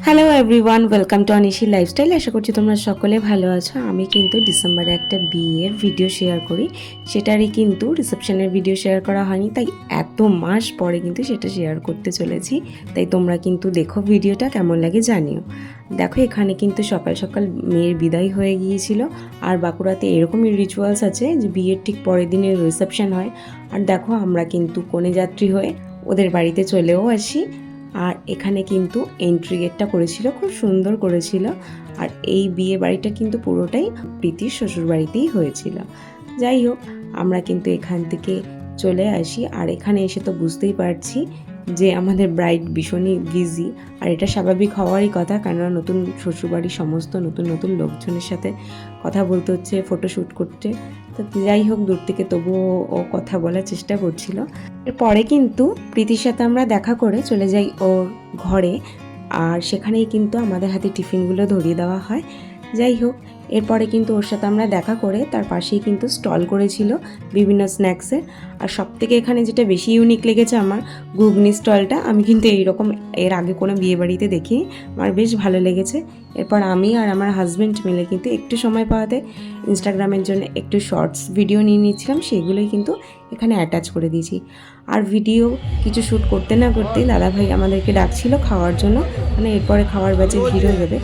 Hello everyone, welcome to Anishi Lifestyle. আশা করছি তোমরা সকলে ভালো আছো। আমি কিন্তু ডিসেম্বরে একটা বিয়ের ভিডিও শেয়ার করি, সেটারই কিন্তু রিসেপশনের ভিডিও শেয়ার করা হয়নি, তাই এত মাস পরে কিন্তু সেটা শেয়ার করতে চলেছি। তাই তোমরা কিন্তু দেখো ভিডিওটা, কেমন লাগে জানিও। দেখো এখানে কিন্তু সকাল সকাল মেয়ের বিদায় হয়ে গিয়েছিল। আর বাঁকুড়াতে এরকমই রিচুয়ালস আছে যে বিয়ের ঠিক পরের দিনে রিসেপশন হয়। আর দেখো আমরা কিন্তু কনে যাত্রী হয়ে ওদের বাড়িতে চলেও আসি। আর এখানে কিন্তু এন্ট্রি গেটটা করেছিল, খুব সুন্দর করেছিল। আর এই বিয়ে বাড়িটা কিন্তু পুরোটাই প্রীতির শ্বশুর বাড়িতেই হয়েছিল। যাই হোক, আমরা কিন্তু এখান থেকে চলে আসি। আর এখানে এসে তো বুঝতেই পারছি যে আমাদের ব্রাইড ভীষণই বিজি। আর এটা স্বাভাবিক হওয়ারই কথা, কেননা নতুন শ্বশুরবাড়ির সমস্ত নতুন নতুন লোকজনের সাথে কথা বলতে হচ্ছে, ফটোশ্যুট করতে। তো যাই হোক, দূর থেকে তবুও ও কথা বলার চেষ্টা করছিল। এরপরে কিন্তু প্রীতির সাথে আমরা দেখা করে চলে যাই ওর ঘরে। আর সেখানেই কিন্তু আমাদের হাতে টিফিনগুলো ধরিয়ে দেওয়া হয়। যাই হোক, এরপরে কিন্তু ওর সাথে আমরা দেখা করে তার পাশেই কিন্তু স্টল করেছিল বিভিন্ন স্ন্যাক্সের। আর সবথেকে এখানে যেটা বেশি ইউনিক লেগেছে আমার, ঘুগনি স্টলটা। আমি কিন্তু এইরকম এর আগে কোনো বিয়েবাড়িতে দেখি, আমার বেশ ভালো লেগেছে। এরপর আমি আর আমার হাজব্যান্ড মিলে কিন্তু একটু সময় পাওয়াতে ইনস্টাগ্রামের জন্য একটু শর্টস ভিডিও নিয়ে নিচ্ছিলাম, সেগুলোই কিন্তু এখানে অ্যাটাচ করে দিয়েছি। আর ভিডিও কিছু শ্যুট করতে না করতেই দাদাভাই আমাদেরকে ডাকছিল খাওয়ার জন্য, মানে এরপরে খাওয়ার ব্যাচে ভিড় হয়ে যাবে।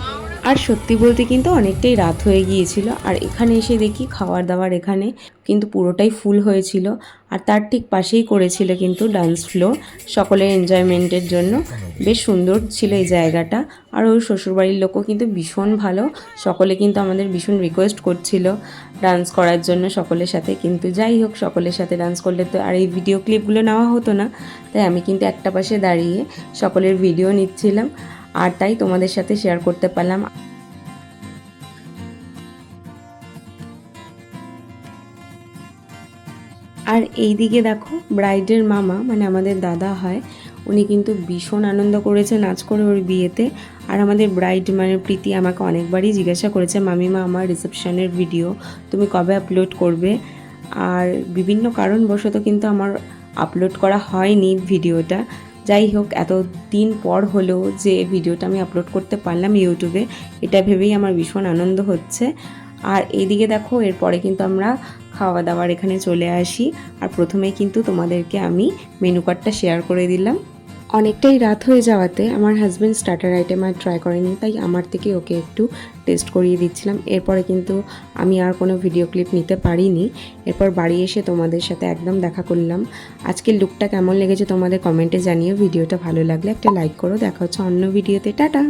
আর সত্যি বলতে কিন্তু অনেকটাই রাত হয়ে গিয়েছিল। আর এখানে এসে দেখি খাওয়ার দাওয়ার এখানে কিন্তু পুরোটাই ফুল হয়েছিল। আর তার ঠিক পাশেই করেছিল কিন্তু ডান্স ফ্লোর, সকলের এনজয়মেন্টের জন্য। বেশ সুন্দর ছিল এই জায়গাটা। আর ওর শ্বশুরবাড়ির লোকও কিন্তু ভীষণ ভালো, সকলে কিন্তু আমাদের ভীষণ রিকোয়েস্ট করছিল ডান্স করার জন্য সকলের সাথে। কিন্তু যাই হোক, সকলের সাথে ডান্স করলে তো আর এই ভিডিও ক্লিপগুলো নেওয়া হতো না, তাই আমি কিন্তু একটা পাশে দাঁড়িয়ে সকলের ভিডিও নিচ্ছিলাম। আর তাই তোমাদের সাথে শেয়ার করতে পারলাম। আর এই দিকে দেখো ব্রাইডের মামা, মানে আমাদের দাদা হয়, উনি কিন্তু ভীষণ আনন্দ করেছে নাচ করে ওর বিয়েতে। আর আমাদের ব্রাইড মানে প্রীতি আমাকে অনেকবারই জিজ্ঞাসা করেছে, মামিমা আমার রিসেপশনের ভিডিও তুমি কবে আপলোড করবে। আর বিভিন্ন কারণবশত কিন্তু আমার আপলোড করা হয়নি ভিডিওটা। যাই হোক, এত দিন পর হলেও যে ভিডিওটা আমি আপলোড করতে পারলাম ইউটিউবে, এটা ভেবেই আমার ভীষণ আনন্দ হচ্ছে। আর এইদিকে দেখো, এরপরে কিন্তু আমরা খাওয়া দাওয়ার এখানে চলে আসি। আর প্রথমে কিন্তু তোমাদেরকে আমি মেনু কার্ডটা শেয়ার করে দিলাম। অনেকটাই রাত হয়ে যাওয়াতে আমার হাজব্যান্ড স্টার্টার আইটেম আর ট্রাই করেনি, তাই আমার থেকে ওকে একটু টেস্ট করিয়ে দিচ্ছিলাম। এরপরে কিন্তু আমি আর কোনো ভিডিও ক্লিপ নিতে পারিনি। এরপর বাড়ি এসে তোমাদের সাথে একদম দেখা করলাম। আজকের লুকটা কেমন লেগেছে তোমাদের কমেন্টে জানিও। ভিডিওটা ভালো লাগলে একটা লাইক করো। দেখা হচ্ছে অন্য ভিডিওতে। টাটা।